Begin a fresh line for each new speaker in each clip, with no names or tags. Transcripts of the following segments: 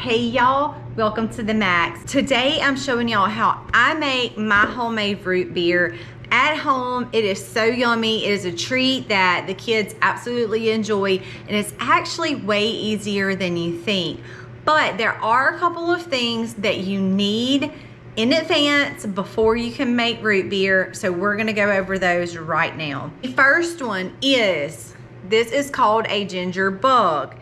Hey y'all, welcome to the Max. Today I'm showing y'all how I make my homemade root beer at home. It is so yummy. It is a treat that the kids absolutely enjoy, and it's actually way easier than you think. But there are a couple of things that you need in advance before you can make root beer, so we're gonna go over those right now. The first one is, this is called a ginger bug.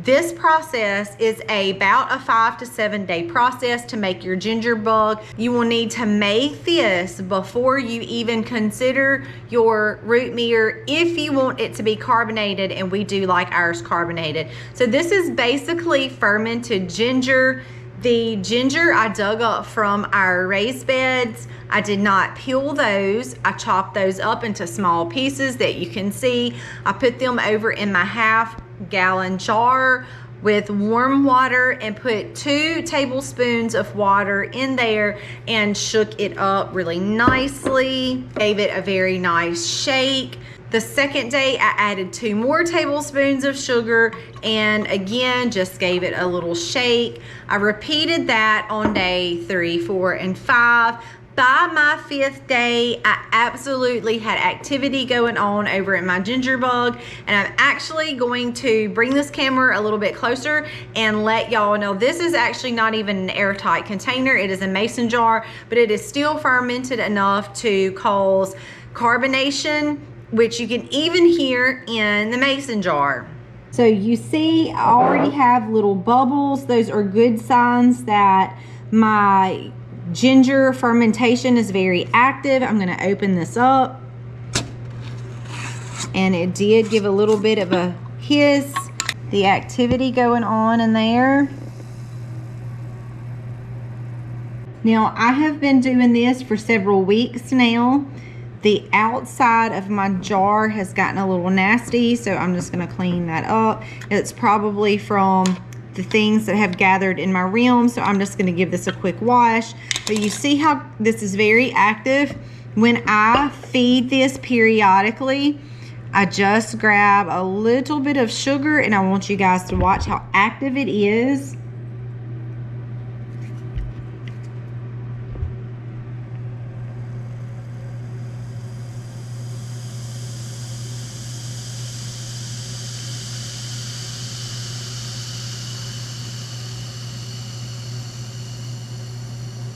This process is about a 5 to 7 day process to make your ginger bug. You will need to make this before you even consider your root beer if you want it to be carbonated, and we do like ours carbonated. So this is basically fermented ginger. The ginger I dug up from our raised beds. I did not peel those. I chopped those up into small pieces that you can see. I put them over in my half-gallon jar with warm water and put 2 tablespoons of water in there and shook it up really nicely. Gave it a very nice shake. The second day I added 2 more tablespoons of sugar and again just gave it a little shake. I repeated that on day 3, 4, and 5. By my 5th day, I absolutely had activity going on over at my ginger bug, and I'm actually going to bring this camera a little bit closer and let y'all know this is actually not even an airtight container. It is a mason jar, but it is still fermented enough to cause carbonation, which you can even hear in the mason jar. So you see I already have little bubbles. Those are good signs that my ginger fermentation is very active. I'm going to open this up, and it did give a little bit of a hiss. The activity going on in there. Now I have been doing this for several weeks now. The outside of my jar has gotten a little nasty, so I'm just going to clean that up. It's probably from the things that have gathered in my rim, so I'm just going to give this a quick wash. But you see how this is very active. When I feed this periodically, I just grab a little bit of sugar, and I want you guys to watch how active it is.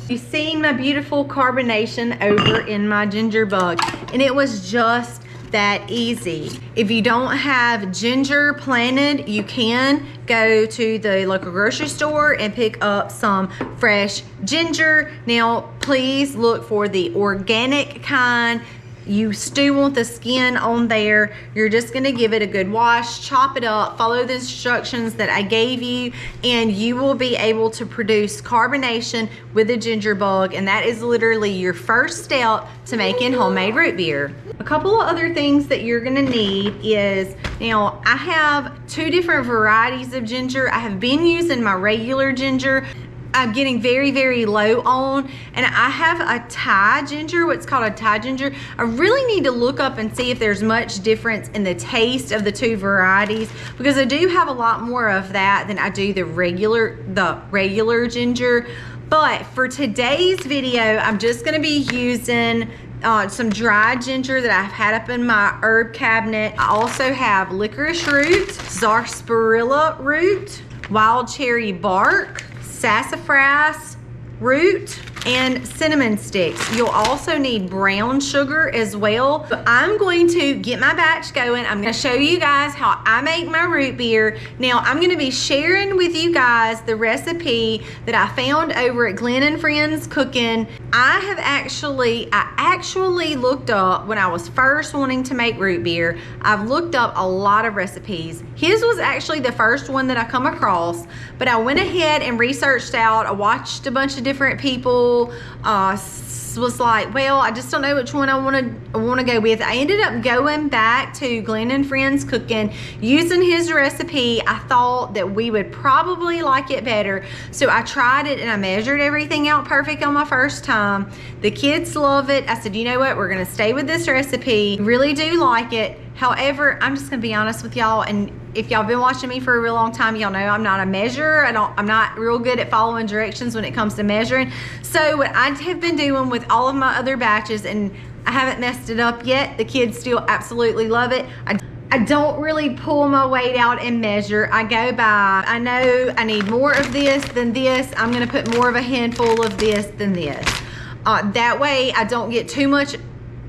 You've seen my beautiful carbonation over in my ginger bug, and it was just that easy. If you don't have ginger planted, you can go to the local grocery store and pick up some fresh ginger. Now, please look for the organic kind. You still want the skin on there. You're just gonna give it a good wash, chop it up, follow the instructions that I gave you, and you will be able to produce carbonation with a ginger bug, and that is literally your first step to making homemade root beer. A couple of other things that you're gonna need is, now I have 2 different varieties of ginger. I have been using my regular ginger. I'm getting very, very low on, and I have a Thai ginger, what's called a Thai ginger. I really need to look up and see if there's much difference in the taste of the 2 varieties, because I do have a lot more of that than I do the regular ginger. But for today's video, I'm just gonna be using some dried ginger that I've had up in my herb cabinet. I also have licorice root, sarsaparilla root, wild cherry bark, sassafras root, and cinnamon sticks. You'll also need brown sugar as well. But I'm going to get my batch going. I'm going to show you guys how I make my root beer. Now I'm going to be sharing with you guys the recipe that I found over at Glen and Friends Cooking. I actually looked up, when I was first wanting to make root beer, I've looked up a lot of recipes. His was actually the first one that I come across, but I went ahead and researched out. I watched a bunch of different people, was like, well, I just don't know which one I want to go with. I ended up going back to Glen and Friends Cooking, using his recipe. I thought that we would probably like it better, so I tried it and I measured everything out perfect on my first time. The kids love it. I said, you know what, we're gonna stay with this recipe. Really do like it. However, I'm just gonna be honest with y'all, and if y'all been watching me for a real long time, y'all know I'm not a measurer. I'm not real good at following directions when it comes to measuring. So what I have been doing with all of my other batches, and I haven't messed it up yet, the kids still absolutely love it. I don't really pull my weight out and measure. I go by, I know I need more of this than this. I'm gonna put more of a handful of this than this. That way I don't get too much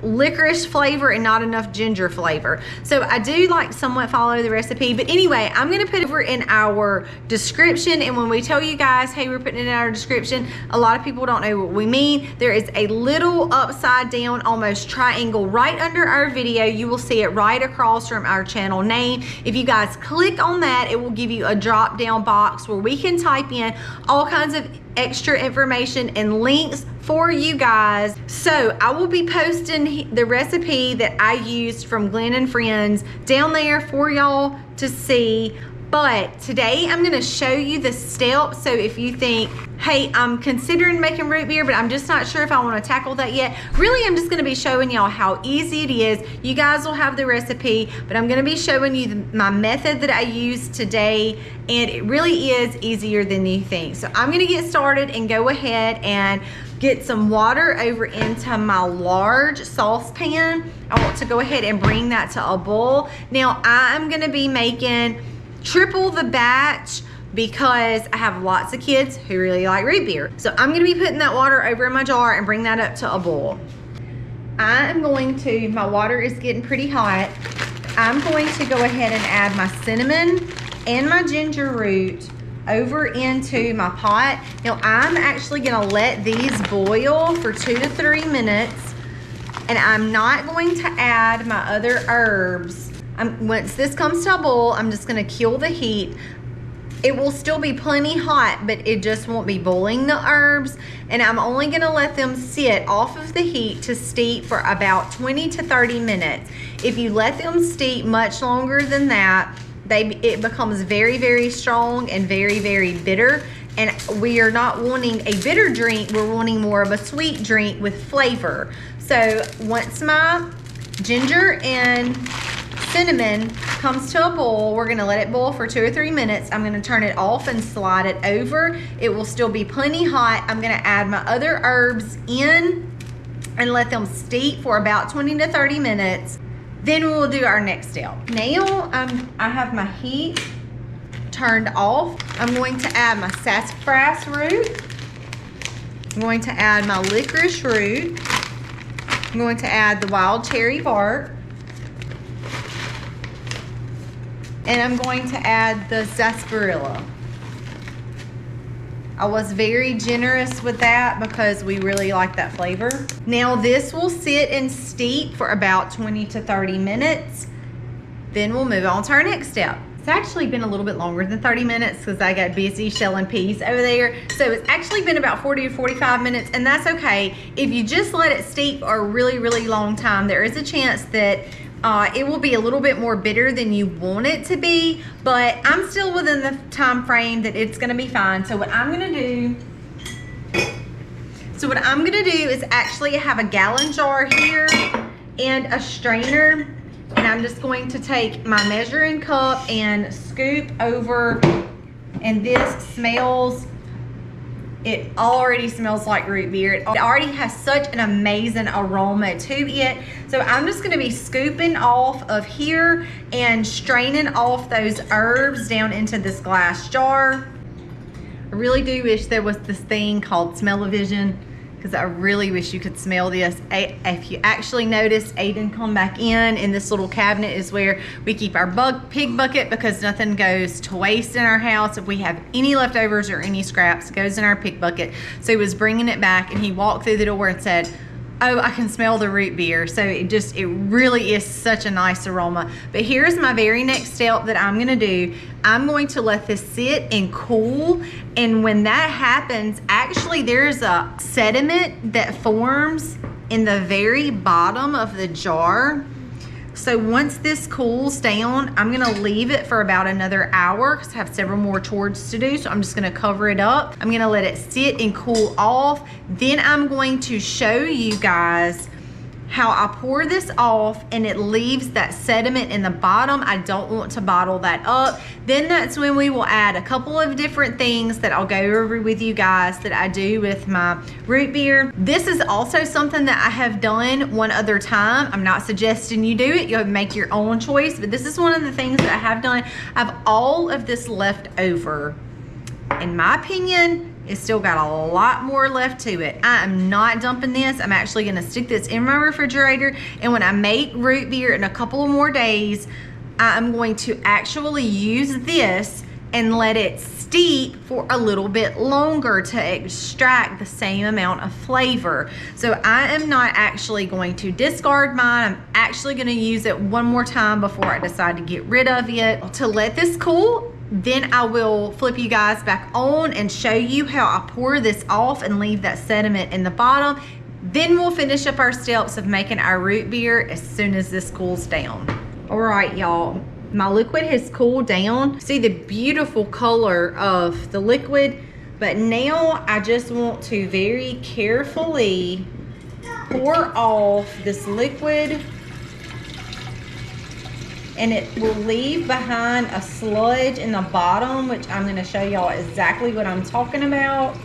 licorice flavor and not enough ginger flavor. So I do like somewhat follow the recipe, but anyway, I'm gonna put it over in our description. And when we tell you guys, hey, we're putting it in our description, a lot of people don't know what we mean. There is a little upside down, almost triangle right under our video. You will see it right across from our channel name. If you guys click on that, it will give you a drop down box where we can type in all kinds of extra information and links for you guys. So I will be posting the recipe that I used from Glen and Friends down there for y'all to see. But today I'm gonna show you the steps. So if you think, hey, I'm considering making root beer, but I'm just not sure if I wanna tackle that yet. Really, I'm just gonna be showing y'all how easy it is. You guys will have the recipe, but I'm gonna be showing you my method that I used today, and it really is easier than you think. So I'm gonna get started and go ahead and get some water over into my large saucepan. I want to go ahead and bring that to a boil. Now I'm gonna be making triple the batch because I have lots of kids who really like root beer. So I'm gonna be putting that water over in my jar and bring that up to a boil. I'm going to, my water is getting pretty hot. I'm going to go ahead and add my cinnamon and my ginger root over into my pot. Now I'm actually gonna let these boil for 2 to 3 minutes, and I'm not going to add my other herbs. Once this comes to a boil, I'm just gonna kill the heat. It will still be plenty hot, but it just won't be boiling the herbs. And I'm only gonna let them sit off of the heat to steep for about 20 to 30 minutes. If you let them steep much longer than that, it becomes very, very strong and very, very bitter. And we are not wanting a bitter drink, we're wanting more of a sweet drink with flavor. So once my ginger and cinnamon comes to a boil, we're gonna let it boil for 2 or 3 minutes. I'm gonna turn it off and slide it over. It will still be plenty hot. I'm gonna add my other herbs in and let them steep for about 20 to 30 minutes. Then we will do our next step. Now I have my heat turned off. I'm going to add my sassafras root. I'm going to add my licorice root. I'm going to add the wild cherry bark. And I'm going to add the sarsaparilla. I was very generous with that because we really like that flavor. Now this will sit and steep for about 20 to 30 minutes. Then we'll move on to our next step. It's actually been a little bit longer than 30 minutes because I got busy shelling peas over there. So it's actually been about 40 to 45 minutes, and that's okay. If you just let it steep for a really, really long time, there is a chance that it will be a little bit more bitter than you want it to be, but I'm still within the time frame that it's gonna be fine. So what I'm gonna do is actually have a gallon jar here and a strainer, and I'm just going to take my measuring cup and scoop over, and this smells, it already smells like root beer. It already has such an amazing aroma to it. So I'm just gonna be scooping off of here and straining off those herbs down into this glass jar. I really do wish there was this thing called smell-o-vision, because I really wish you could smell this. If you actually notice, Aiden come back in this little cabinet is where we keep our pig bucket, because nothing goes to waste in our house. If we have any leftovers or any scraps, it goes in our pig bucket. So he was bringing it back, and he walked through the door and said, oh, I can smell the root beer. So it really is such a nice aroma. But here's my very next step that I'm gonna do. I'm going to let this sit and cool. And when that happens, actually there's a sediment that forms in the very bottom of the jar. So once this cools down, I'm gonna leave it for about another hour because I have several more chores to do. So I'm just gonna cover it up. I'm gonna let it sit and cool off. Then I'm going to show you guys how I pour this off and it leaves that sediment in the bottom. I don't want to bottle that up. Then that's when we will add a couple of different things that I'll go over with you guys that I do with my root beer. This is also something that I have done one other time. I'm not suggesting you do it. You'll make your own choice, but this is one of the things that I have done. I have all of this left over. In my opinion, it's still got a lot more left to it. I am not dumping this. I'm actually gonna stick this in my refrigerator, and when I make root beer in a couple of more days, I'm going to actually use this and let it steep for a little bit longer to extract the same amount of flavor. So I am not actually going to discard mine. I'm actually gonna use it one more time before I decide to get rid of it. To let this cool, then I will flip you guys back on and show you how I pour this off and leave that sediment in the bottom. Then we'll finish up our steps of making our root beer as soon as this cools down. All right, y'all, my liquid has cooled down. See the beautiful color of the liquid, but now I just want to very carefully pour off this liquid, and it will leave behind a sludge in the bottom, which I'm gonna show y'all exactly what I'm talking about.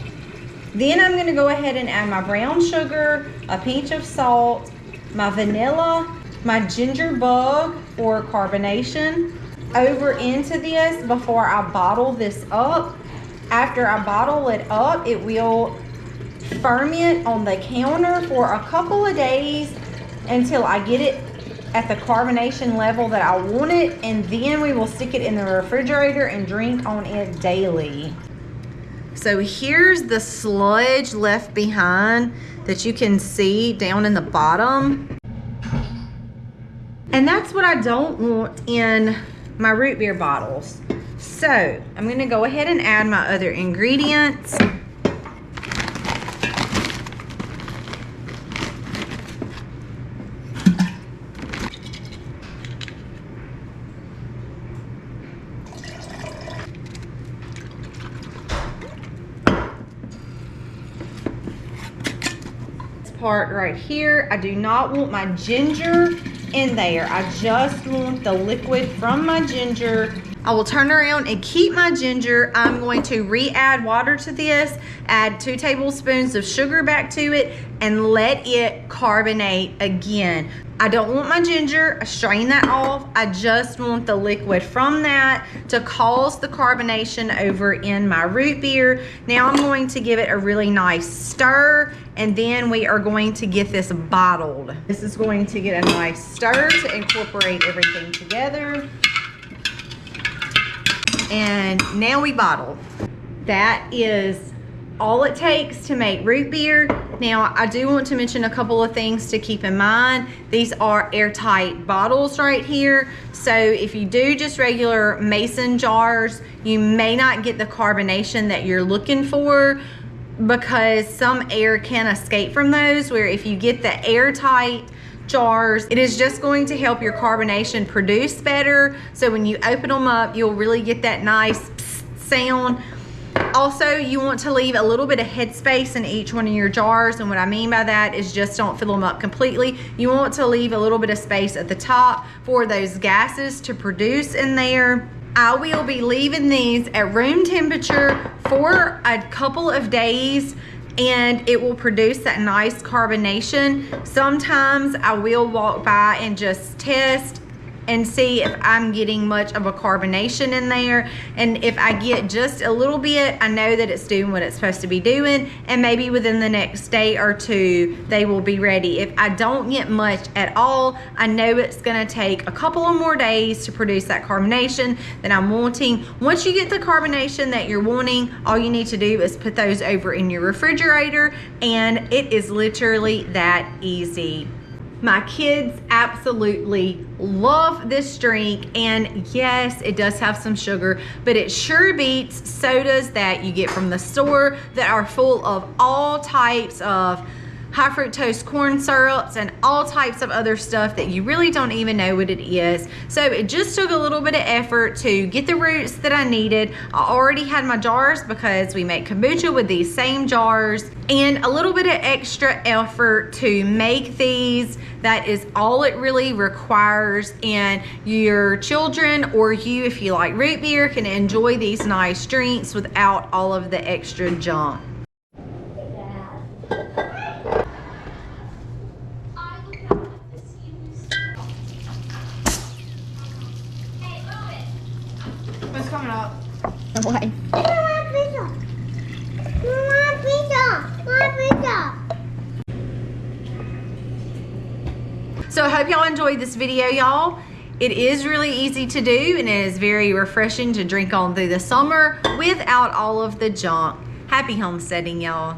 Then I'm gonna go ahead and add my brown sugar, a pinch of salt, my vanilla, my ginger bug for carbonation over into this before I bottle this up. After I bottle it up, it will ferment on the counter for a couple of days until I get it at the carbonation level that I want it, and then we will stick it in the refrigerator and drink on it daily. So here's the sludge left behind that you can see down in the bottom. And that's what I don't want in my root beer bottles. So I'm gonna go ahead and add my other ingredients. Part right here, I do not want my ginger in there. I just want the liquid from my ginger. I will turn around and keep my ginger. I'm going to re-add water to this, add 2 tablespoons of sugar back to it, and let it carbonate again. I don't want my ginger, I strain that off. I just want the liquid from that to cause the carbonation over in my root beer. Now I'm going to give it a really nice stir, and then we are going to get this bottled. This is going to get a nice stir to incorporate everything together. And now we bottle. That is all it takes to make root beer. Now, I do want to mention a couple of things to keep in mind. These are airtight bottles right here. So if you do just regular mason jars, you may not get the carbonation that you're looking for, because some air can escape from those, where if you get the airtight jars, it is just going to help your carbonation produce better. So when you open them up, you'll really get that nice psst sound. Also, you want to leave a little bit of headspace in each one of your jars, and what I mean by that is just don't fill them up completely. You want to leave a little bit of space at the top for those gases to produce in there. I will be leaving these at room temperature for a couple of days, and it will produce that nice carbonation. Sometimes I will walk by and just test and see if I'm getting much of a carbonation in there. And if I get just a little bit, I know that it's doing what it's supposed to be doing, and maybe within the next day or two, they will be ready. If I don't get much at all, I know it's gonna take a couple of more days to produce that carbonation that I'm wanting. Once you get the carbonation that you're wanting, all you need to do is put those over in your refrigerator, and it is literally that easy. My kids absolutely love this drink, and yes, it does have some sugar, but it sure beats sodas that you get from the store that are full of all types of high fructose corn syrups and all types of other stuff that you really don't even know what it is. So it just took a little bit of effort to get the roots that I needed. I already had my jars because we make kombucha with these same jars, and a little bit of extra effort to make these. That is all it really requires, and your children or you, if you like root beer, can enjoy these nice drinks without all of the extra junk.
What's coming up?
Why?
So I hope y'all enjoyed this video, y'all. It is really easy to do, and it is very refreshing to drink on through the summer without all of the junk. Happy homesteading, y'all.